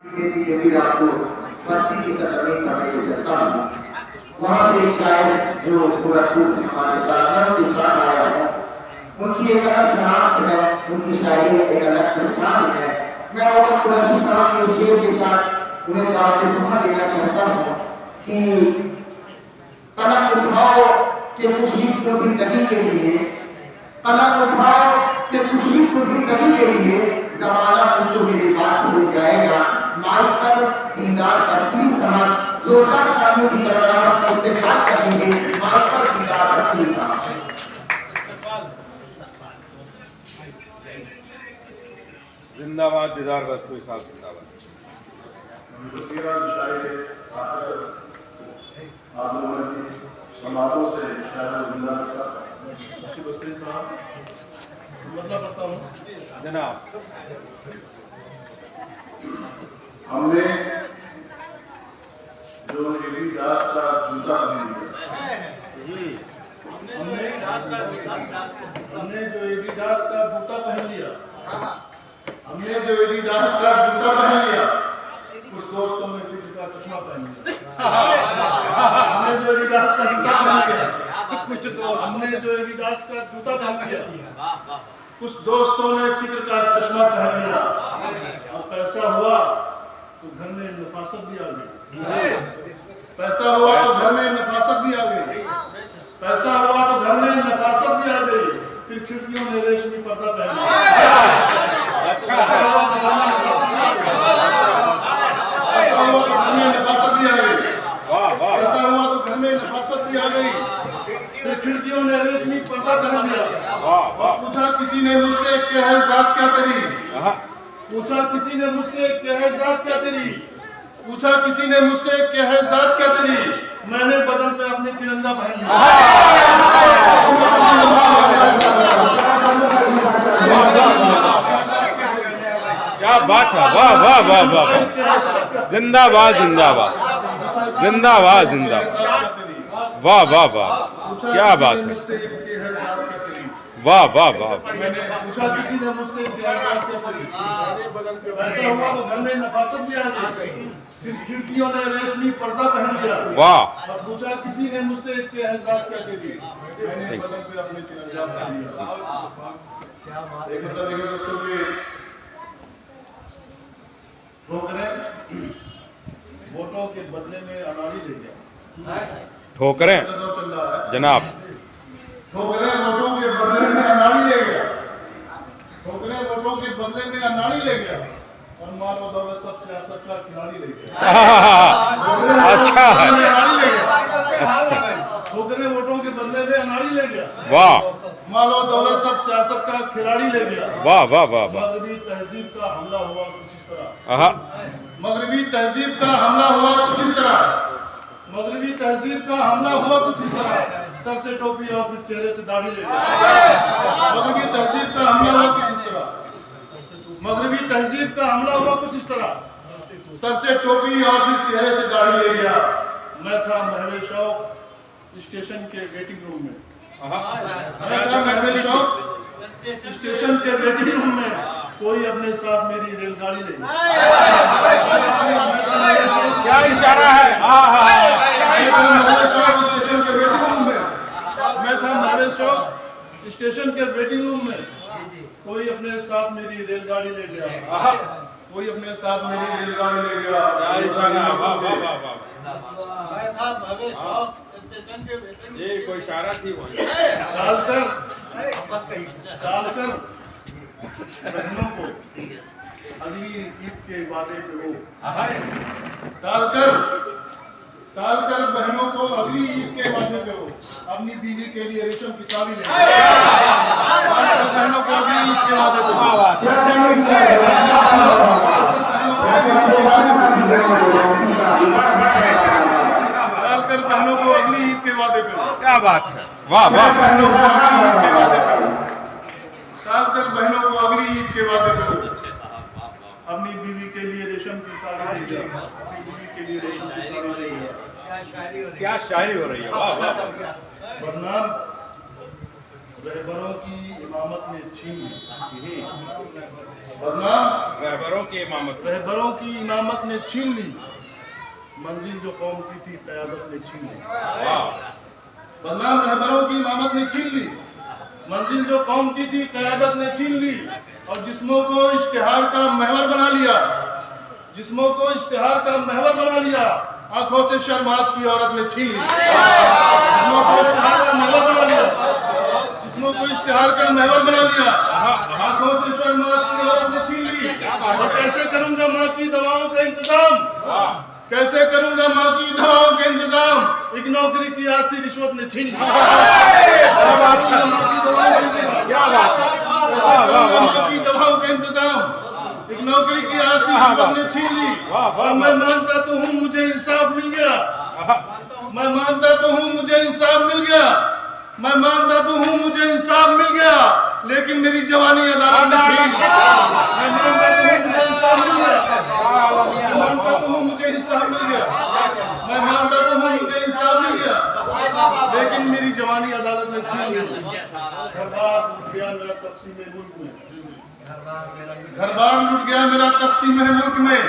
सीधे फिर आपको बस्ती की सरजमीन पर लेके चलता हूँ। वहाँ से एक शायर जो सूरजपुर से हमारे साथ इस बार आया है, उनकी एक अलग शनाख्त है, उनकी शायरी एक अलग पहचान है। मैं और कुरैशी साहब के शेर के साथ उन्हें दावत समा देना चाहता हूँ कि कलम उठाओ कि कुछ लिख दो जिंदगी के लिए, कलम उठाओ कि कुछ लिख दो जिंदगी के लिए, ज़माना मुझको मेरी बात भूल जाएगा। माइक पर दीदार कस्तूरी साहब जोरदार तालियों की गड़गड़ाहट का इस्तेमाल कर दीजिए। माइक पर दीदार कस्तूरी साहब। जिंदाबाद दीदार कस्तूरी साहब, जिंदाबाद। समाजों से कस्तूरी साहब मतलब करता हूँ जनाब। हमने जो एबी दास का जूता पहन लिया, हमने जो एबी दास का जूता पहन लिया, हमने जो एबी दास का जूता पहन लिया, कुछ दोस्तों ने फिक्र का चश्मा पहन लिया। हमने जो एबी दास का जूता पहन लिया, हमने जो एबी दास का जूता पहन लिया, कुछ दोस्तों ने फिक्र का चश्मा पहन लिया। और पैसा हुआ तो घर में नफासत भी आ गई, पैसा हुआ तो घर में नफासत भी आ गई, पैसा हुआ तो घर में नफासत भी आ गई। फिर खिड़कियों ने रेशमी पर्दा पहन लिया, पैसा हुआ तो घर में नफासत भी आ गई, पैसा हुआ तो घर में नफासत भी आ गई। फिर खिड़कियों ने रेशमी पर्दा पहन लिया। और पूछा किसी ने मुझसे क्या है जात क्या तेरी, पूछा किसी ने मुझसे क्या है जात क्या तेरी, पूछा किसी ने मुझसे क्या है जात क्या तेरी, मैंने बदन पे अपने तिरंगा पहन लिया। क्या बात है, वाह वाह वाह वाह, जिंदाबाद जिंदाबाद जिंदाबाद जिंदाबाद, वाह वाह वाह, क्या बात है, वाह वाह वाह। मैंने पूछा किसी ने मुझसे क्या है जात क्या तेरी, ऐसा हुआ तो घर में नफासत भी आ गई। फिर खिड़कियों ने रेशमी पर्दा पहन लिया। वाह। और पूछा किसी ने मुझसे क्या है जात क्या तेरी, मैंने बदन पे अपने तिरंगा पहन लिया। एक मतलब देखिए दोस्तों कि ठोकरें वोटों के बदले में अनाड़ी ले गया, ठोकरें चल रहा है जनाब, ठोकरें वोटों के बदले में अनाड़ी ले गया, ठोकरें वोटों के बदले में अनाड़ी ले गया। और माल और दौलत सब सियासत का खिलाड़ी ले गया। अच्छा है, अनाड़ी ले गया, ठोकरें वोटों के बदले में अनाड़ी ले गया। वाह, माल और दौलत सब सियासत का खिलाड़ी ले गया। वाह वाह वाह वाह। मगरबी तहजीब का हमला हुआ कुछ इस तरह, आहा, मगरबी तहजीब का हमला हुआ कुछ इस तरह, मगरबी तहजीब का हमला हुआ कुछ इस तरह, सर से टोपी और फिर चेहरे से दाढ़ी ले गया। मगरबी तहजीब का हमला हुआ कुछ इस तरह, मगरबी तहजीब का हमला हुआ कुछ इस तरह, सर से टोपी और फिर चेहरे से दाढ़ी ले गया। मैं था महवे शौक स्टेशन के वेटिंग रूम में, मैं था महवे शौक स्टेशन के वेटिंग रूम में, कोई अपने साथ मेरी रेलगाड़ी ले गया। क्या इशारा है, स्टेशन के वेटिंग रूम में, मैं था महवे शौक स्टेशन के वेटिंग रूम में, कोई अपने साथ मेरी रेलगाड़ी ले गया, कोई अपने साथ मेरी रेलगाड़ी ले गया। क्या इशारा है, वाह वाह वाह वाह। मैं था महवे शौक स्टेशन के वेटिंग ये कोई इशारा थी वही। डालकर बहनों को अगली ईद के वादे पे हो, डालकर बहनों को अगली ईद के वादे पे हो, अपनी बीवी के लिए रेशम की साड़ी ले, डालकर बहनों को अगली ईद के वादे पे हो, डालकर बहनों को अगली ईद के वादे पे हो। क्या बात है, वाह वाह, बहनों को अगली ईद के वादे पे हो, डालकर बहनों को अगली ईद के वादे पे हो, अपनी बीवी के लिए रेशम की साड़ी ले गया, अपनी बीवी के लिए रेशम की साड़ी ले गया। क्या शायरी हो रही है, वाह वाह। बदनाम रहबरों की इमामत ने छीन ली। बदनाम रहबरों की इमामत। रहबरों की इमामत ने छीन ली, मंजिल जो कौम की थी क़यादत ने छीन ली। बदनाम रहबरों की इमामत ने छीन ली, मंजिल जो कौम की थी क़यादत ने छीन ली, और जिस्मों को इश्तिहार का महवर बना लिया, जिस्मों को इश्तिहार का महवर बना लिया, आंखों से शर्माज की औरत ने छीन ली। जिस्मों को इश्तिहार का महवर बना लिया, जिस्मों को इश्तिहार का महवर बना लिया, आंखों से शर्माज की औरत ने छीन ली। और कैसे करूंगा माँ की दवाओं का इंतजाम, कैसे करूंगा माँ की दवाओं का इंतजाम, एक नौकरी की आस्ती रिश्वत ने छीन ली। माँ की दवाओं का इंतजाम, एक नौकरी की आस्ती रिश्वत ने छीन ली। और मैं मानता तो हूँ मुझे इंसाफ मिल गया, मैं मानता तो हूँ मुझे इंसाफ मिल गया, मैं मानता तो हूँ मुझे इंसाफ मिल गया, लेकिन मेरी जवानी अदालत ने छीन ली। मैं मानता तो हूँ मुझे इंसाफ मिल गया, मैं मानता तो हूँ मुझे इंसाफ मिल गया, मैं मानता तो हूँ मुझे इंसाफ मिल गया, लेकिन मेरी जवानी अदालत ने छीन ली। घर बार लुट गया मेरा तक़सीम मुल्क में, घर बार लुट गया मेरा तक़सीम मुल्क में,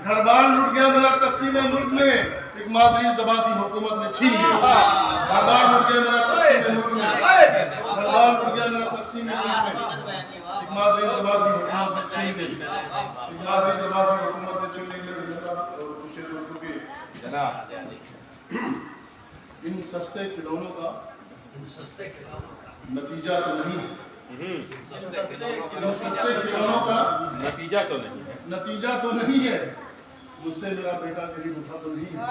घर बार लुट गया मेरा तक़सीम मुल्क में, एक मादरी ज़बाती हुकूमत ने छीन ली। घर बार लुट गया मेरा तक़सीम मुल्क में, घर बार लुट गया मेरा तक़सीम मुल्क में, एक मादरी ज़बाती हुकूमत ने छीन ली, एक मादरी ज़बाती हुकूमत ने छीन ली। दोस्तों की इन सस्ते खिलौनों का नतीजा तो नहीं है, इन सस्ते खिलौनों का नतीजा तो नहीं है, नतीजा तो नहीं है, मुझसे मेरा बेटा कहीं उठा तो नहीं है,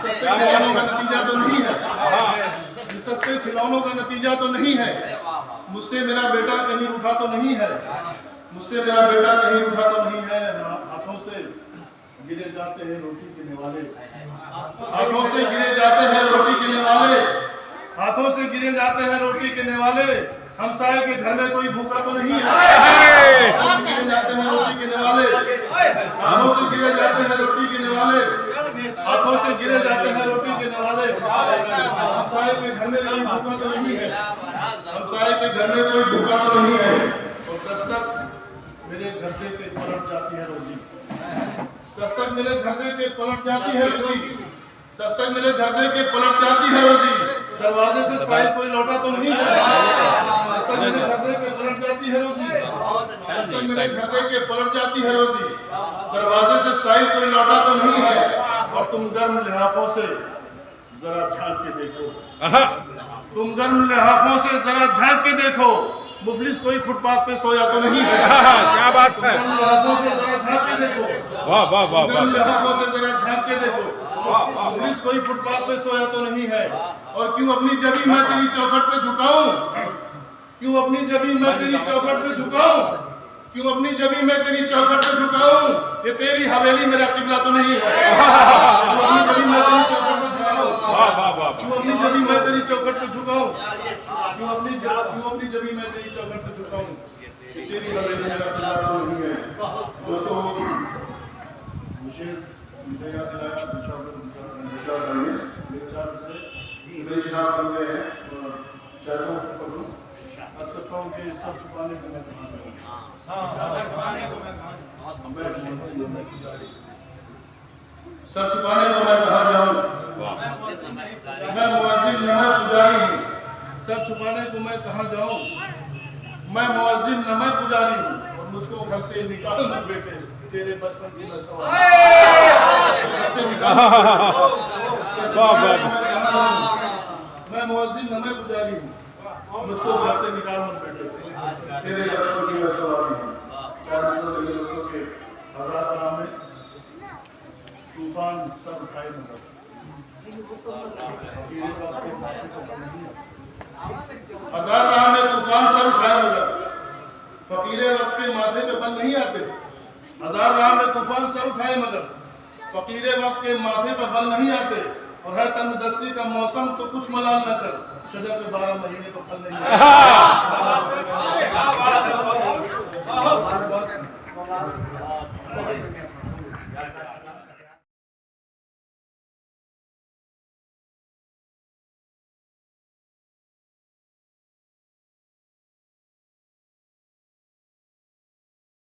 सस्ते खिलौनों का नतीजा तो नहीं है, सस्ते खिलौनों का नतीजा तो नहीं है, मुझसे मेरा बेटा कहीं उठा तो नहीं है, मुझसे मेरा बेटा कहीं उठा तो नहीं है। हाथों से गिरे जाते हैं रोटी के निवाले, हाथों से गिरे जाते हैं रोटी के निवाले, हाथों से गिरे जाते हैं रोटी के निवाले, हमसाये के घर में कोई भूखा तो नहीं है। गिरे जाते हैं रोटी के निवाले, हाथों से गिरे जाते हैं रोटी के निवाले, हाथों से गिरे जाते हैं रोटी के निवाले, हमसाये के घर में कोई भूखा तो नहीं है, हमसाये के घर में कोई भूखा तो नहीं है। और दस्तक मेरे घर से के पलट जाती है रोजी, दस्तक मेरे घर के पलट जाती है रोजी, दस्तक मेरे घर के पलट जाती है रोजी, दरवाजे से साहिल कोई लौटा तो नहीं है। दस्तक मेरे घर के पलट जाती है रोजी, दस्तक मेरे घर के पलट जाती है रोजी, दरवाजे से साहिल कोई लौटा तो नहीं है। और तुम गर्म लिहाफों से जरा झांक के देखो, तुम गर्म लिहाफों से जरा झांक के देखो, मुफलिस कोई फुटपाथ पे सोया तो नहीं है। क्या बात है, गर्म लिहाफों से जरा झांक के देखो, वाह वाह वाह गर्म वाह, लिहाफों से जरा झांक के देखो, पुलिस कोई फुटपाथ पे सोया तो नहीं है। और क्यों अपनी जबी मैं तेरी चौखट पे झुकाऊं, क्यों अपनी जबी मैं तेरी चौखट पे झुकाऊं, क्यों अपनी जबी मैं तेरी चौखट पे झुकाऊं, ये तेरी हवेली मेरा किबला तो नहीं है। क्यों अपनी जबी मैं तेरी चौखट पे झुकाऊं, वाह वाह वाह, क्यों अपनी जबी मैं तेरी चौखट पे झुकाऊं, क्यों अपनी जबी मैं तेरी चौखट पे झुकाऊं, ये तेरी हवेली मेरा किबला तो नहीं है। दोस्तों मुझे याद दिलाया मेरे खिलाफ बन गए हैं, चाहता हूँ पढ़ूँ, अर्ज करता हूँ कि सब छुपाने को मैं कहाँ जाऊँ, सर छुपाने को मैं कहाँ जाऊँ, मैं मुअज्जिन न मैं पुजारी हूँ, सर छुपाने को मैं कहाँ जाऊँ, मैं मुअज्जिन न मैं पुजारी हूँ, और मुझको घर से निकाल मत बेटे, तेरे बचपन की मैं सवाल मैं मुअज्जिन न मैं पुजारी हूँ, मुझको घर से निकाल मत बेटे, तेरे बचपन की मैं सवाल हूँ। दोस्तों के हजार राह में तूफान सब उठाए मगर हजार राह में तूफान सर उठाए मगर फकीरे वक्त के माथे पे बल नहीं आते। हजार राह में तूफान सर उठाए मगर फकीरे वक्त के माथे पे बल नहीं आते। और है तंदुरुस्ती का मौसम तो कुछ मलाल न कर, शजर पे 12 महीने तो फल नहीं आते।